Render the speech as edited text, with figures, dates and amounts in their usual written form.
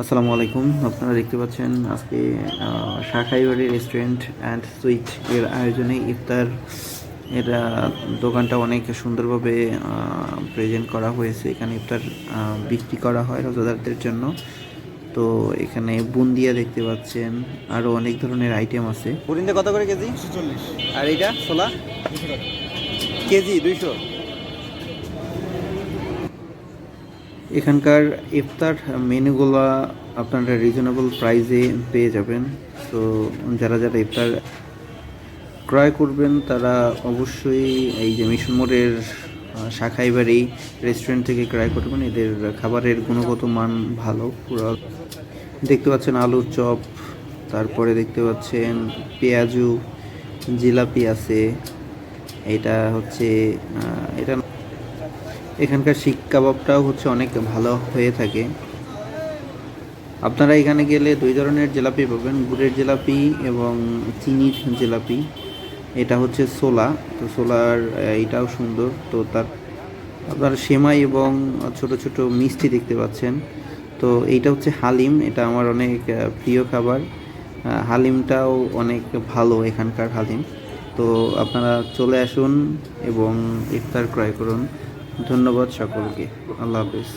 আসসালামু আলাইকুম। আপনারা দেখতে পাচ্ছেন আজকে শাখাইবাড়ি রেস্টুরেন্ট অ্যান্ড সুইট এর আয়োজনে ইফতার এর দোকানটা অনেক সুন্দরভাবে প্রেজেন্ট করা হয়েছে। এখানে ইফতার বিক্রি করা হয় রোজাদারদের জন্য। তো এখানে বুন্দিয়া দেখতে পাচ্ছেন, আরও অনেক ধরনের আইটেম আছে। বুরিন্দা কত করে কেজি? 140। আর এইটা ছোলা 200 টাকা। কেজি 200। এখানকার ইফতার মেনুগুলা আপনারা রিজনেবল প্রাইসে পেয়ে যাবেন। তো যারা যারা ইফতার ক্রয় করবেন তারা অবশ্যই এই যে মিশন মোড়ের শাখাইবাড়ি রেস্টুরেন্ট থেকে ক্রয় করবেন। এদের খাবারের গুণগত মান ভালো। পুরো দেখতে পাচ্ছেন আলুর চপ, তারপরে দেখতে পাচ্ছেন পেঁয়াজু, জিলাপি আছে। এটা হচ্ছে এটা এখানকার শিক কাবাবটাও হচ্ছে অনেক ভালো হয়ে থাকে। আপনারা এখানে গেলে দুই ধরনের জিলাপি পাবেন, গুড়ের জিলাপি এবং চিনির জিলাপি। এটা হচ্ছে ছোলা, তো ছোলার এইটাও সুন্দর। তো তার আপনারা সেমাই এবং ছোট ছোট মিষ্টি দেখতে পাচ্ছেন। তো এইটা হচ্ছে হালিম, এটা আমার অনেক প্রিয় খাবার। হালিমটাও অনেক ভালো এখানকার হালিম। তো আপনারা চলে আসুন এবং ইফতার ক্রয় করুন। ধন্যবাদ সকলকে। আল্লাহ হাফেজ।